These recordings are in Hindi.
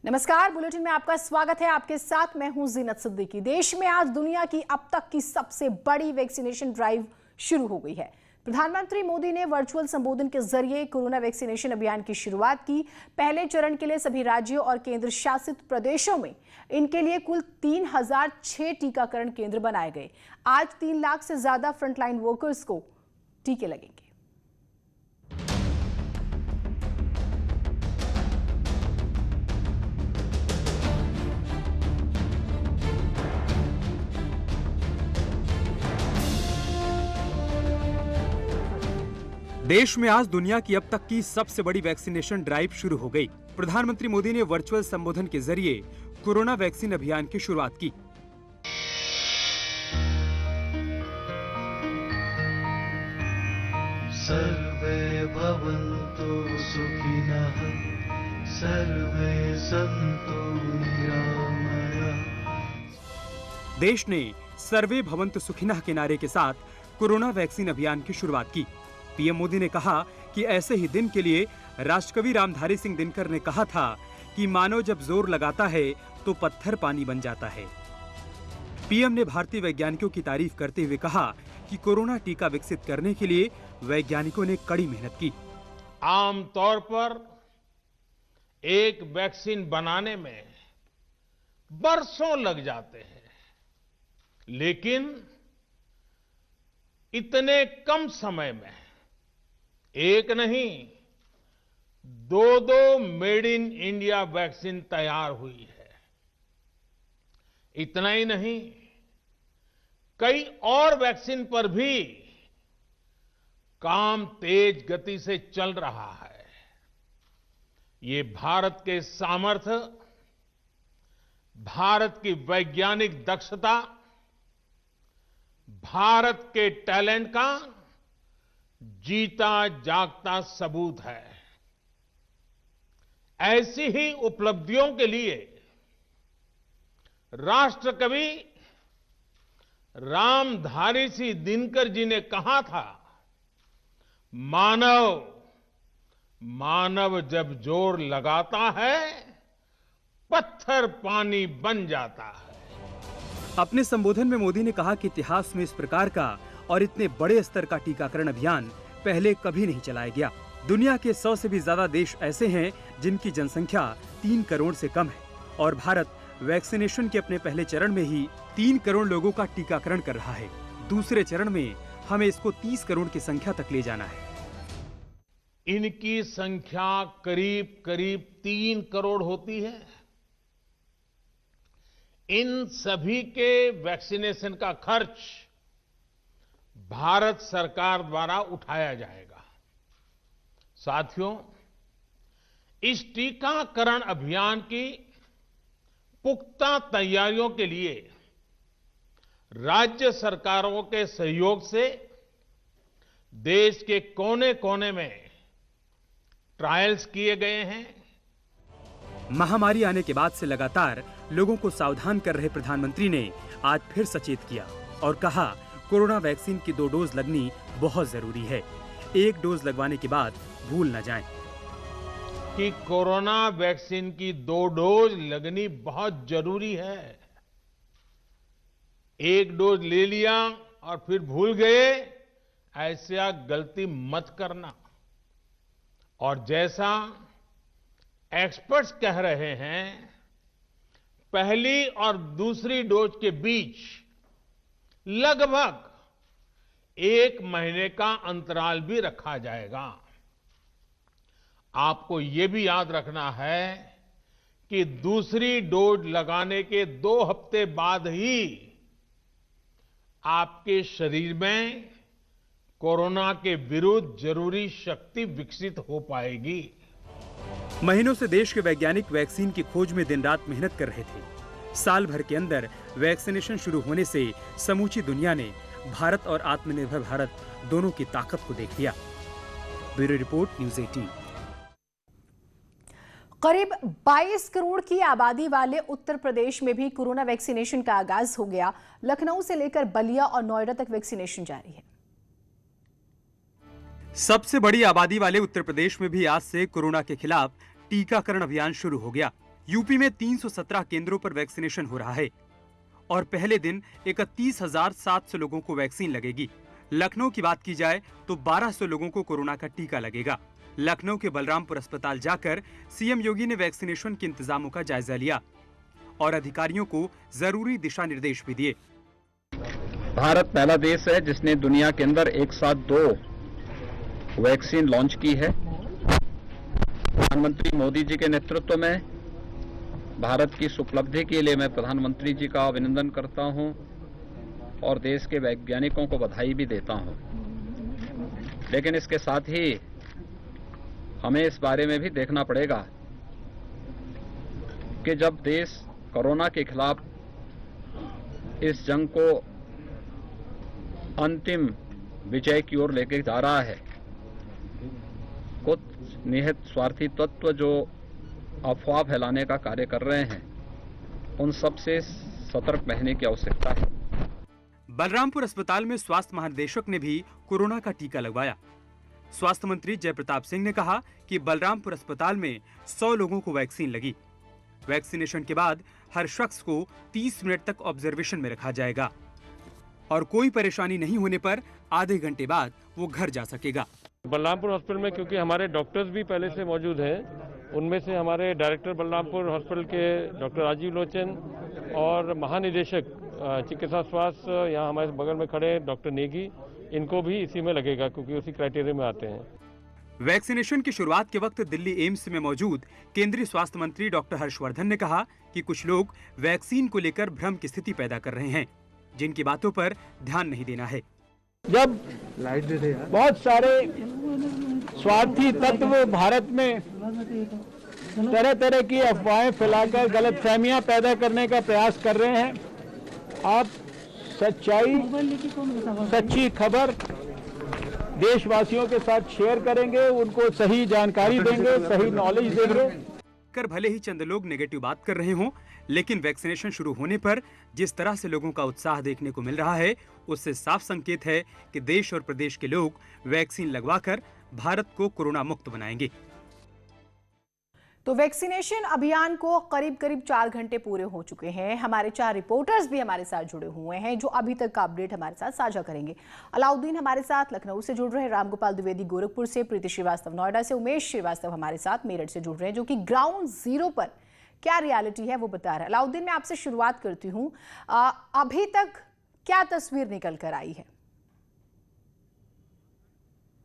नमस्कार, बुलेटिन में आपका स्वागत है। आपके साथ मैं हूं जीनत सिद्दीकी। देश में आज दुनिया की अब तक की सबसे बड़ी वैक्सीनेशन ड्राइव शुरू हो गई है। प्रधानमंत्री मोदी ने वर्चुअल संबोधन के जरिए कोरोना वैक्सीनेशन अभियान की शुरुआत की। पहले चरण के लिए सभी राज्यों और केंद्र शासित प्रदेशों में इनके लिए कुल 3006 टीकाकरण केंद्र बनाए गए। आज 3 लाख से ज्यादा फ्रंटलाइन वर्कर्स को टीके लगेंगे। देश में आज दुनिया की अब तक की सबसे बड़ी वैक्सीनेशन ड्राइव शुरू हो गई। प्रधानमंत्री मोदी ने वर्चुअल संबोधन के जरिए कोरोना वैक्सीन अभियान की शुरुआत की। सर्वे भवन्तु सुखिनः, सर्वे सन्तु निरामयाः। देश ने सर्वे भवन्तु सुखिनः के नारे के साथ कोरोना वैक्सीन अभियान की शुरुआत की। पीएम मोदी ने कहा कि ऐसे ही दिन के लिए राष्ट्रकवि रामधारी सिंह दिनकर ने कहा था कि मानव जब जोर लगाता है तो पत्थर पानी बन जाता है। पीएम ने भारतीय वैज्ञानिकों की तारीफ करते हुए कहा कि कोरोना टीका विकसित करने के लिए वैज्ञानिकों ने कड़ी मेहनत की। आमतौर पर एक वैक्सीन बनाने में बरसों लग जाते हैं, लेकिन इतने कम समय में एक नहीं, दो मेड इन इंडिया वैक्सीन तैयार हुई है। इतना ही नहीं, कई और वैक्सीन पर भी काम तेज गति से चल रहा है। ये भारत के सामर्थ्य, भारत की वैज्ञानिक दक्षता, भारत के टैलेंट का जीता जागता सबूत है। ऐसी ही उपलब्धियों के लिए राष्ट्रकवि रामधारी सिंह दिनकर जी ने कहा था, मानव जब जोर लगाता है पत्थर पानी बन जाता है। अपने संबोधन में मोदी ने कहा कि इतिहास में इस प्रकार का और इतने बड़े स्तर का टीकाकरण अभियान पहले कभी नहीं चलाया गया। दुनिया के 100 से भी ज्यादा देश ऐसे हैं जिनकी जनसंख्या 3 करोड़ से कम है और भारत वैक्सीनेशन के अपने पहले चरण में ही 3 करोड़ लोगों का टीकाकरण कर रहा है। दूसरे चरण में हमें इसको 30 करोड़ की संख्या तक ले जाना है। इनकी संख्या करीब करीब 3 करोड़ होती है। इन सभी के वैक्सीनेशन का खर्च भारत सरकार द्वारा उठाया जाएगा। साथियों, इस टीकाकरण अभियान की पुख्ता तैयारियों के लिए राज्य सरकारों के सहयोग से देश के कोने कोने में ट्रायल्स किए गए हैं। महामारी आने के बाद से लगातार लोगों को सावधान कर रहे प्रधानमंत्री ने आज फिर सचेत किया और कहा, कोरोना वैक्सीन की 2 डोज लगनी बहुत जरूरी है। 1 डोज लगवाने के बाद भूल न जाएं कि कोरोना वैक्सीन की 2 डोज लगनी बहुत जरूरी है। 1 डोज ले लिया और फिर भूल गए, ऐसा गलती मत करना। और जैसा एक्सपर्ट्स कह रहे हैं, पहली और दूसरी डोज के बीच लगभग 1 महीने का अंतराल भी रखा जाएगा। आपको ये भी याद रखना है कि दूसरी डोज लगाने के 2 हफ्ते बाद ही आपके शरीर में कोरोना के विरुद्ध जरूरी शक्ति विकसित हो पाएगी। महीनों से देश के वैज्ञानिक वैक्सीन की खोज में दिन रात मेहनत कर रहे थे। साल भर के अंदर वैक्सीनेशन शुरू होने से समूची दुनिया ने भारत और आत्मनिर्भर भारत दोनों की ताकत को देख लिया। Bureau report, news 18। करीब 22 करोड़ की आबादी वाले उत्तर प्रदेश में भी कोरोना वैक्सीनेशन का आगाज हो गया। लखनऊ से लेकर बलिया और नोएडा तक वैक्सीनेशन जारी है। सबसे बड़ी आबादी वाले उत्तर प्रदेश में भी आज से कोरोना के खिलाफ टीकाकरण अभियान शुरू हो गया। यूपी में 317 केंद्रों पर वैक्सीनेशन हो रहा है और पहले दिन 31,700 लोगों को वैक्सीन लगेगी। लखनऊ की बात की जाए तो 1200 लोगों को कोरोना का टीका लगेगा। लखनऊ के बलरामपुर अस्पताल जाकर सीएम योगी ने वैक्सीनेशन के इंतजामों का जायजा लिया और अधिकारियों को जरूरी दिशा निर्देश भी दिए। भारत पहला देश है जिसने दुनिया के अंदर एक साथ 2 वैक्सीन लॉन्च की है। प्रधानमंत्री मोदी जी के नेतृत्व में भारत की इस उपलब्धि के लिए मैं प्रधानमंत्री जी का अभिनंदन करता हूं और देश के वैज्ञानिकों को बधाई भी देता हूं। लेकिन इसके साथ ही हमें इस बारे में भी देखना पड़ेगा कि जब देश कोरोना के खिलाफ इस जंग को अंतिम विजय की ओर लेकर जा रहा है, कुछ निहित स्वार्थी तत्व जो अफवाह फैलाने का कार्य कर रहे हैं, उन सब से सतर्क रहने की आवश्यकता है। बलरामपुर अस्पताल में स्वास्थ्य महानिदेशक ने भी कोरोना का टीका लगवाया। स्वास्थ्य मंत्री जय प्रताप सिंह ने कहा कि बलरामपुर अस्पताल में 100 लोगों को वैक्सीन लगी। वैक्सीनेशन के बाद हर शख्स को 30 मिनट तक ऑब्जर्वेशन में रखा जाएगा और कोई परेशानी नहीं होने पर आधे घंटे बाद वो घर जा सकेगा। बलरामपुर हॉस्पिटल में क्योंकि हमारे डॉक्टर्स भी पहले से मौजूद हैं, उनमें से हमारे डायरेक्टर बलरामपुर हॉस्पिटल के डॉक्टर राजीव लोचन और महानिदेशक चिकित्सा स्वास्थ्य यहाँ हमारे बगल में खड़े डॉक्टर नेगी, इनको भी इसी में लगेगा क्योंकि उसी क्राइटेरिया में आते हैं। वैक्सीनेशन की शुरुआत के वक्त दिल्ली एम्स में मौजूद केंद्रीय स्वास्थ्य मंत्री डॉक्टर हर्षवर्धन ने कहा कि कुछ लोग वैक्सीन को लेकर भ्रम की स्थिति पैदा कर रहे हैं, जिनकी बातों पर ध्यान नहीं देना है। जब बहुत सारे स्वार्थी तत्व भारत में तरह तरह की अफवाहें फैलाकर गलतफहमियां पैदा करने का प्रयास कर रहे हैं, आप सच्ची खबर देशवासियों के साथ शेयर करेंगे, उनको सही जानकारी देंगे, सही नॉलेज देंगे। कर भले ही चंद लोग नेगेटिव बात कर रहे हों, लेकिन वैक्सीनेशन शुरू होने पर जिस तरह से लोगों का उत्साह देखने को मिल रहा है, उससे साफ संकेत है कि देश और प्रदेश के लोग वैक्सीन लगवाकर भारत को कोरोना मुक्त बनाएंगे। तो वैक्सीनेशन अभियान को करीब 4 घंटे पूरे हो चुके हैं। हमारे 4 रिपोर्टर्स भी हमारे साथ जुड़े हुए हैं जो अभी तक का अपडेट हमारे साथ साझा करेंगे। अलाउद्दीन हमारे साथ लखनऊ से जुड़ रहे हैं, रामगोपाल द्विवेदी गोरखपुर से, प्रीति श्रीवास्तव नोएडा से, उमेश श्रीवास्तव हमारे साथ मेरठ से जुड़ रहे हैं जो कि ग्राउंड जीरो पर क्या रियलिटी है वो बता रहे हैं। अलाउद्दीन, मैं आपसे शुरुआत करती हूँ, अभी तक क्या तस्वीर निकल कर आई है?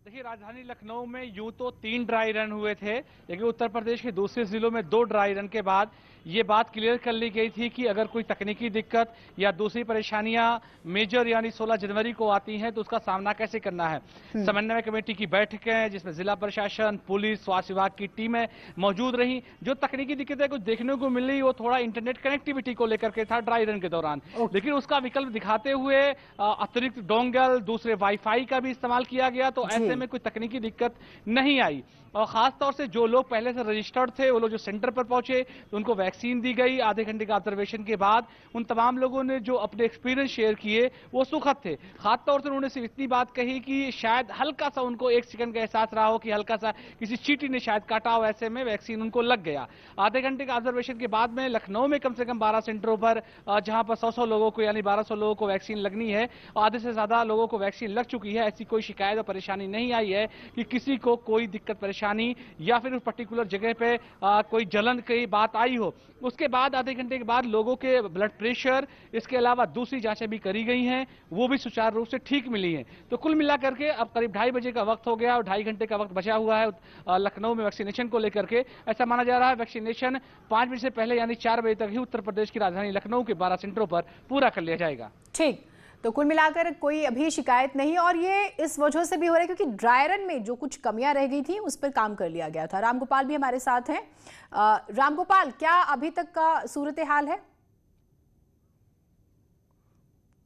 देखिए, राजधानी लखनऊ में यूं तो 3 ड्राई रन हुए थे, लेकिन उत्तर प्रदेश के दूसरे जिलों में 2 ड्राई रन के बाद ये बात क्लियर कर ली गई थी कि अगर कोई तकनीकी दिक्कत या दूसरी परेशानियां मेजर यानी 16 जनवरी को आती हैं तो उसका सामना कैसे करना है। समन्वय कमेटी की बैठकें जिसमें जिला प्रशासन, पुलिस, स्वास्थ्य विभाग की टीमें मौजूद रही। जो तकनीकी दिक्कतें कुछ देखने को मिली वो थोड़ा इंटरनेट कनेक्टिविटी को लेकर के था ड्राई रन के दौरान, लेकिन उसका विकल्प दिखाते हुए अतिरिक्त डोंगल, दूसरे वाईफाई का भी इस्तेमाल किया गया, तो ऐसे में कोई तकनीकी दिक्कत नहीं आई। और खास तौर से जो लोग पहले से रजिस्टर्ड थे वो लोग जो सेंटर पर पहुंचे तो उनको वैक्सीन दी गई। आधे घंटे का ऑब्जर्वेशन के बाद उन तमाम लोगों ने जो अपने एक्सपीरियंस शेयर किए वो सुखद थे। खास तौर से उन्होंने सिर्फ इतनी बात कही कि शायद हल्का सा उनको 1 सेकंड का एहसास रहा हो कि हल्का सा किसी चींटी ने शायद काटा हो, ऐसे में वैक्सीन उनको लग गया। आधे घंटे का ऑब्जर्वेशन के बाद में लखनऊ में कम से कम 12 सेंटरों पर जहां पर 100 लोगों को यानी 1200 लोगों को वैक्सीन लगनी है, आधे से ज्यादा लोगों को वैक्सीन लग चुकी है। ऐसी कोई शिकायत और परेशानी नहीं आई है कि किसी को कोई दिक्कत परेशानी या फिर उस पर्टिकुलर जगह पे कोई जलन की बात आई हो। उसके बाद आधे घंटे के बाद लोगों के ब्लड प्रेशर, इसके अलावा दूसरी जांचें भी करी गई हैं, वो भी सुचारू रूप से ठीक मिली हैं। तो कुल मिलाकर के अब करीब 2:30 बजे का वक्त हो गया और 2.5 घंटे का वक्त बचा हुआ है लखनऊ में वैक्सीनेशन को लेकर के। ऐसा माना जा रहा है वैक्सीनेशन 5 बजे से पहले यानी 4 बजे तक ही उत्तर प्रदेश की राजधानी लखनऊ के 12 सेंटरों पर पूरा कर लिया जाएगा। ठीक, तो कुल मिलाकर कोई अभी शिकायत नहीं, और ये इस वजह से भी हो रहा है क्योंकि ड्राई रन में जो कुछ कमियां रह गई थी उस पर काम कर लिया गया था। रामगोपाल भी हमारे साथ हैं। रामगोपाल, क्या अभी तक का सूरत हाल है?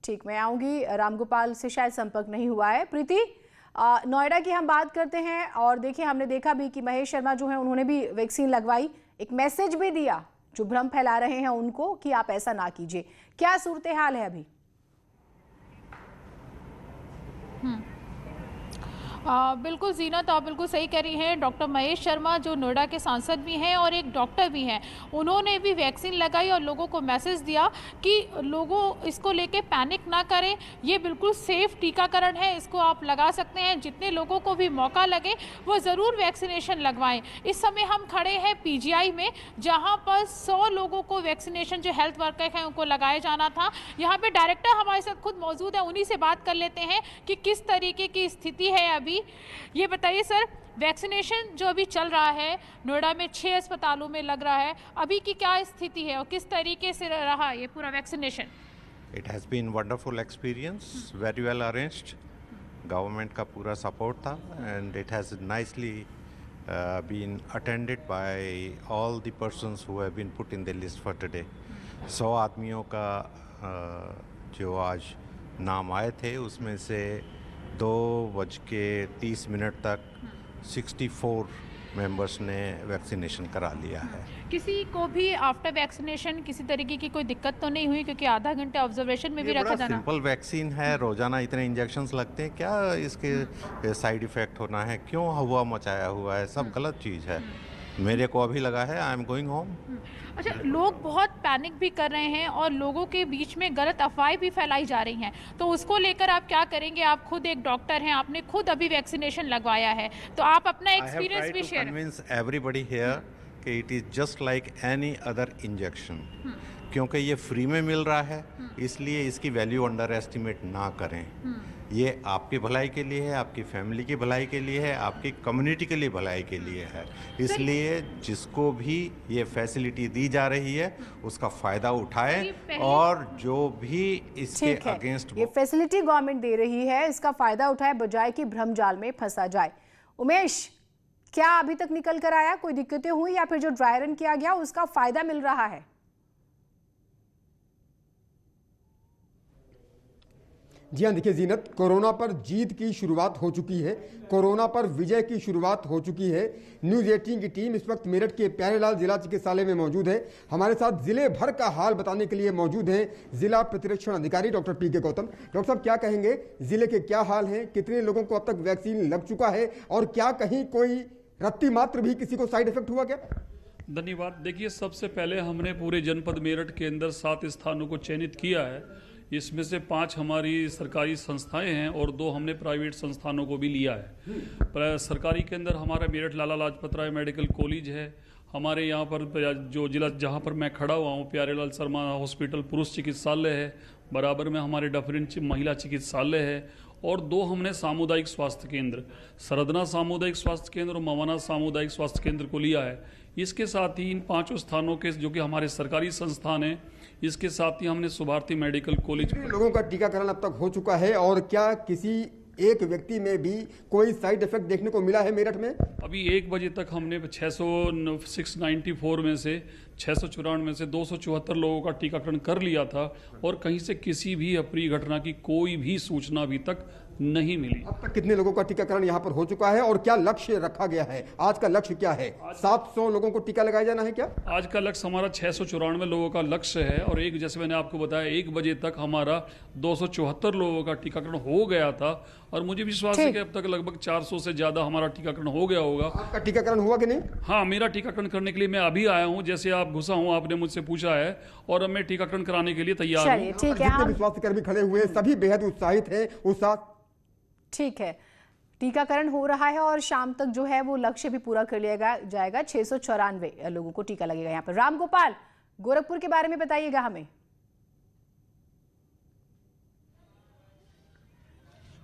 ठीक, मैं आऊंगी। रामगोपाल से शायद संपर्क नहीं हुआ है। प्रीति, नोएडा की हम बात करते हैं और देखिए हमने देखा भी कि महेश शर्मा जो है उन्होंने भी वैक्सीन लगवाई, एक मैसेज भी दिया जो भ्रम फैला रहे हैं उनको कि आप ऐसा ना कीजिए। क्या सूरत हाल है अभी? बिल्कुल जीनत, आप बिल्कुल सही कह रही हैं। डॉक्टर महेश शर्मा जो नोएडा के सांसद भी हैं और एक डॉक्टर भी हैं, उन्होंने भी वैक्सीन लगाई और लोगों को मैसेज दिया कि लोगों इसको लेके पैनिक ना करें, ये बिल्कुल सेफ टीकाकरण है, इसको आप लगा सकते हैं। जितने लोगों को भी मौका लगे वो ज़रूर वैक्सीनेशन लगवाएं। इस समय हम खड़े हैं पीजीआई में, जहाँ पर 100 लोगों को वैक्सीनेशन जो हेल्थ वर्कर हैं उनको लगाया जाना था। यहाँ पे डायरेक्टर हमारे साथ खुद मौजूद है, उन्हीं से बात कर लेते हैं कि किस तरीके की स्थिति है अभी। ये बताइए सर, वैक्सीनेशन जो अभी चल रहा है नोएडा में 6 अस्पतालों में लग रहा है, अभी की क्या स्थिति है और किस तरीके से रहा ये पूरा vaccination? It has been wonderful experience, very well arranged. Government का पूरा सपोर्ट था and it has nicely been attended by all the persons who have been put in the list for today. 100 आदमियों का जो आज नाम आए थे उसमें से 2:30 तक 64 मेंबर्स ने वैक्सीनेशन करा लिया है। किसी को भी आफ्टर वैक्सीनेशन किसी तरीके की कोई दिक्कत तो नहीं हुई, क्योंकि आधा घंटे ऑब्जर्वेशन में भी रखा जाना। सिंपल वैक्सीन है, रोजाना इतने इंजेक्शंस लगते हैं, क्या इसके साइड इफेक्ट होना है, क्यों हुआ मचाया हुआ है, सब गलत चीज़ है। मेरे को अभी लगा है आई एम गोइंग होम। अच्छा, लोग बहुत पैनिक भी कर रहे हैं और लोगों के बीच में गलत अफवाहें भी फैलाई जा रही हैं, तो उसको लेकर आप क्या करेंगे? आप खुद एक डॉक्टर हैं, आपने खुद अभी वैक्सीनेशन लगवाया है, तो आप अपना एक्सपीरियंस भी शेयर कन्विंस एवरीबॉडी हियर कि it is just like any other injection, क्योंकि ये फ्री में मिल रहा है, इसलिए इसकी वैल्यू अंडर एस्टिमेट ना करें। ये आपकी भलाई के लिए है, आपकी फैमिली की भलाई के लिए है, आपकी कम्युनिटी के लिए भलाई के लिए है, इसलिए जिसको भी ये फैसिलिटी दी जा रही है उसका फ़ायदा उठाएं और जो भी इसके अगेंस्ट ये फैसिलिटी गवर्नमेंट दे रही है इसका फ़ायदा उठाए, बजाय कि भ्रमजाल में फंसा जाए। उमेश, क्या अभी तक निकल कर आया, कोई दिक्कतें हुई या फिर जो ड्राई रन किया गया उसका फ़ायदा मिल रहा है? जी हाँ, देखिए जीनत, कोरोना पर जीत की शुरुआत हो चुकी है, कोरोना पर विजय की शुरुआत हो चुकी है। न्यूज़ 18 की टीम इस वक्त मेरठ के प्यारेलाल जिला चिकित्सालय में मौजूद है। हमारे साथ जिले भर का हाल बताने के लिए मौजूद हैं जिला प्रतिरक्षण अधिकारी डॉक्टर पी.के. गौतम। डॉक्टर साहब, क्या कहेंगे, जिले के क्या हाल हैं, कितने लोगों को अब तक वैक्सीन लग चुका है और क्या कहीं कोई रत्ती मात्र भी किसी को साइड इफेक्ट हुआ क्या? धन्यवाद। देखिए, सबसे पहले हमने पूरे जनपद मेरठ के अंदर 7 स्थानों को चयनित किया है। इसमें से 5 हमारी सरकारी संस्थाएं हैं और 2 हमने प्राइवेट संस्थानों को भी लिया है। सरकारी के अंदर हमारा मेरठ लाला लाजपत राय मेडिकल कॉलेज है, हमारे यहाँ पर जो जिला जहाँ पर मैं खड़ा हुआ हूँ प्यारेलाल शर्मा हॉस्पिटल पुरुष चिकित्सालय है, बराबर में हमारे डफरिन महिला चिकित्सालय है, और 2 हमने सामुदायिक स्वास्थ्य केंद्र सरदना सामुदायिक स्वास्थ्य केंद्र और मवाना सामुदायिक स्वास्थ्य केंद्र को लिया है। इसके साथ ही इन 5 स्थानों के जो कि हमारे सरकारी संस्थान हैं, इसके साथ ही हमने सुभारती मेडिकल कॉलेज। लोगों का टीकाकरण अब तक हो चुका है और क्या किसी एक व्यक्ति में भी कोई साइड इफेक्ट देखने को मिला है मेरठ में? अभी 1 बजे तक हमने 694 में से 694 में से 274 लोगों का टीकाकरण कर लिया था और कहीं से किसी भी अप्रिय घटना की कोई भी सूचना अभी तक नहीं मिली। अब तक कितने लोगों का टीकाकरण यहाँ पर हो चुका है और क्या लक्ष्य रखा गया है? आज का लक्ष्य क्या है? 700 लोगों को टीका लगाया जाना है क्या? आज का लक्ष्य हमारा 694 लोगों का लक्ष्य है और जैसे मैंने आपको बताया 1 बजे तक हमारा 274 लोगों का टीकाकरण हो गया था और मुझे विश्वास है कि अब तक लगभग 400 से ज्यादा हमारा टीकाकरण हो गया होगा। आपका टीकाकरण हुआ कि नहीं? हाँ, मेरा टीकाकरण करने के लिए मैं अभी आया हूँ, जैसे आप घुसा हूँ आपने मुझसे पूछा है और अब मैं टीकाकरण कराने के लिए तैयार हूँ। जितने स्वास्थ्यकर्मी खड़े हुए सभी बेहद उत्साहित हैं, उत्साह। ठीक है, टीकाकरण हो रहा है और शाम तक जो है वो लक्ष्य भी पूरा कर लिया जाएगा। 694 लोगों को टीका लगेगा यहाँ पर। राम गोपाल, गोरखपुर के बारे में बताइएगा हमें।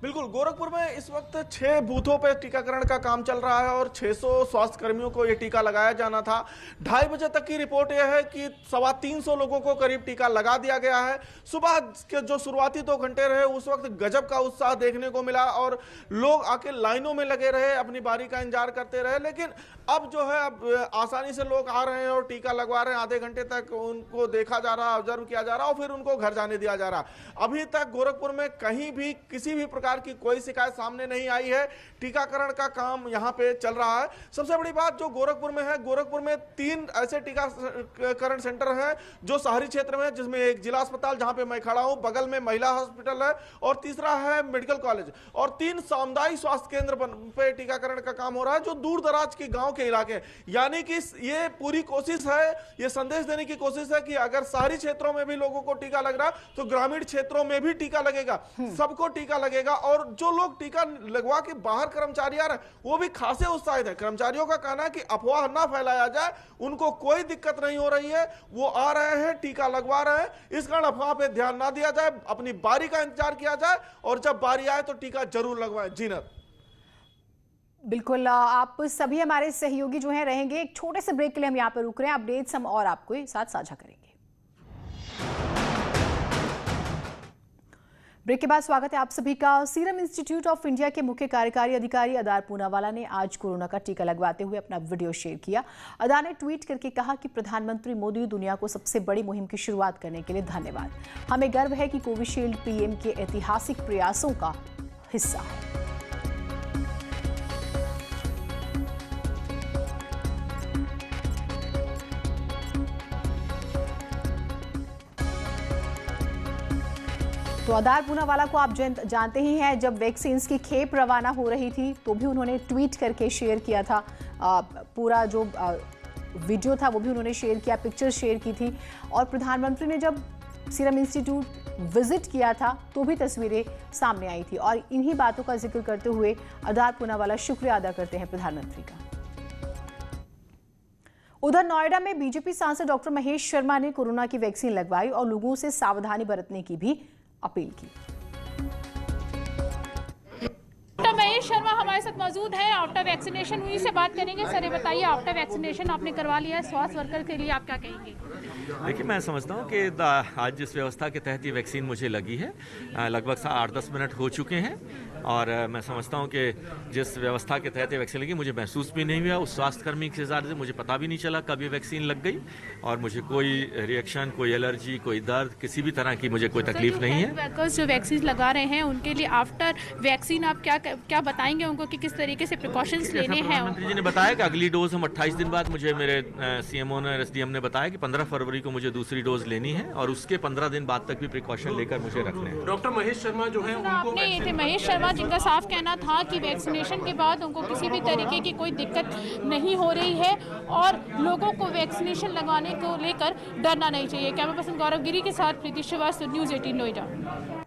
बिल्कुल, गोरखपुर में इस वक्त 6 बूथों पर टीकाकरण का काम चल रहा है और 600 स्वास्थ्य कर्मियों को ये टीका लगाया जाना था। 2:30 बजे तक की रिपोर्ट यह है कि 325 लोगों को करीब टीका लगा दिया गया है। सुबह के जो शुरुआती 2 घंटे रहे उस वक्त गजब का उत्साह देखने को मिला और लोग आके लाइनों में लगे रहे, अपनी बारी का इंतजार करते रहे। लेकिन अब जो है अब आसानी से लोग आ रहे हैं और टीका लगवा रहे हैं। आधे घंटे तक उनको देखा जा रहा, ऑब्जर्व किया जा रहा और फिर उनको घर जाने दिया जा रहा। अभी तक गोरखपुर में कहीं भी किसी भी प्रकार प्रकार की कोई शिकायत सामने नहीं आई है। टीकाकरण का काम यहाँ पे चल रहा है। सबसे बड़ी बात जो गोरखपुर में है, गोरखपुर में 3 ऐसे टीकाकरण सेंटर हैं जो शहरी क्षेत्र में है, जिसमें एक जिला अस्पताल जहां पे मैं खड़ा हूं, बगल में महिला हॉस्पिटल है और तीसरा है मेडिकल कॉलेज, और 3 सामुदायिक स्वास्थ्य केंद्र पे टीकाकरण का काम हो रहा है जो दूर दराज के गांव के इलाके। यानी कि ये पूरी कोशिश है, ये संदेश देने की कोशिश है कि अगर शहरी क्षेत्रों में भी लोगों को टीका लग रहा है तो ग्रामीण क्षेत्रों में भी टीका लगेगा, सबको टीका लगेगा। और जो लोग टीका लगवा के बाहर कर्मचारी आ रहे हैं वो भी खासे उत्साहित है। कर्मचारियों का कहना है कि अफवाह ना फैलाया जाए, उनको कोई दिक्कत नहीं हो रही है, वो आ रहे हैं, टीका लगवा रहे हैं। इस कारण अफवाह पे ध्यान ना दिया जाए, अपनी बारी का इंतजार किया जाए और जब बारी आए तो टीका जरूर लगवाएं। जीनत, बिल्कुल, आप सभी हमारे सहयोगी जो हैं रहेंगे। एक छोटे से ब्रेक के लिए हम यहाँ पर रुक रहे हैं। अपडेट्स हम और आपको साथ साझा करेंगे। ब्रेक के बाद स्वागत है आप सभी का। सीरम इंस्टीट्यूट ऑफ इंडिया के मुख्य कार्यकारी अधिकारी अदार पूनावाला ने आज कोरोना का टीका लगवाते हुए अपना वीडियो शेयर किया। अदार ने ट्वीट करके कहा कि प्रधानमंत्री मोदी दुनिया को सबसे बड़ी मुहिम की शुरुआत करने के लिए धन्यवाद। हमें गर्व है कि कोविशील्ड पीएम के ऐतिहासिक प्रयासों का हिस्सा है। तो अदार पूनावाला को आप जानते ही हैं, जब वैक्सीन की खेप रवाना हो रही थी तो भी उन्होंने ट्वीट करके शेयर किया था। पूरा जो वीडियो था वो भी उन्होंने शेयर किया, पिक्चर शेयर की थी। और प्रधानमंत्री ने जब सीरम इंस्टीट्यूट विजिट किया था तो भी तस्वीरें सामने आई थी। और इन्हीं बातों का जिक्र करते हुए अदार पूनावाला शुक्रिया अदा करते हैं प्रधानमंत्री का। उधर नोएडा में बीजेपी सांसद डॉक्टर महेश शर्मा ने कोरोना की वैक्सीन लगवाई और लोगों से सावधानी बरतने की भी अपील की। डॉक्टर महेश शर्मा हमारे साथ मौजूद है, आफ्टर वैक्सीनेशन उन्हीं से बात करेंगे। सर ये बताइए, आफ्टर वैक्सीनेशन आपने करवा लिया है, स्वास्थ्य वर्कर के लिए आप क्या कहेंगे? देखिए, मैं समझता हूँ कि आज जिस व्यवस्था के तहत ये वैक्सीन मुझे लगी है, लगभग 8-10 मिनट हो चुके हैं और मैं समझता हूँ कि जिस व्यवस्था के तहत ये वैक्सीन लगी मुझे महसूस भी नहीं हुआ। उस स्वास्थ्यकर्मी के हिसाब से मुझे पता भी नहीं चला कब ये वैक्सीन लग गई और मुझे कोई रिएक्शन, कोई एलर्जी, कोई दर्द, किसी भी तरह की मुझे कोई तकलीफ नहीं है। वर्कर्स जो वैक्सीन लगा रहे हैं उनके लिए आफ्टर वैक्सीन आप क्या बताएंगे उनको कि किस तरीके से प्रिकॉशंस लेने हैं? प्रधानमंत्री जी ने बताया कि अगली डोज हम 28 दिन बाद, मुझे मेरे सीएमओ ने, एसडीएम ने बताया कि 15 फरवरी को मुझे दूसरी डोज लेनी है और उसके 15 दिन बाद तक भी प्रिकॉशन लेकर मुझे रखने हैं। डॉक्टर महेश शर्मा जो है आपने ये थे महेश शर्मा जिनका साफ कहना था कि वैक्सीनेशन के बाद उनको किसी भी तरीके की कोई दिक्कत नहीं हो रही है और लोगों को वैक्सीनेशन लगाने को लेकर डरना नहीं चाहिए। कैमरा पर्सन गौरव गिरी के साथ प्रीति श्रीवास्तव, न्यूज़ 18 नोएडा।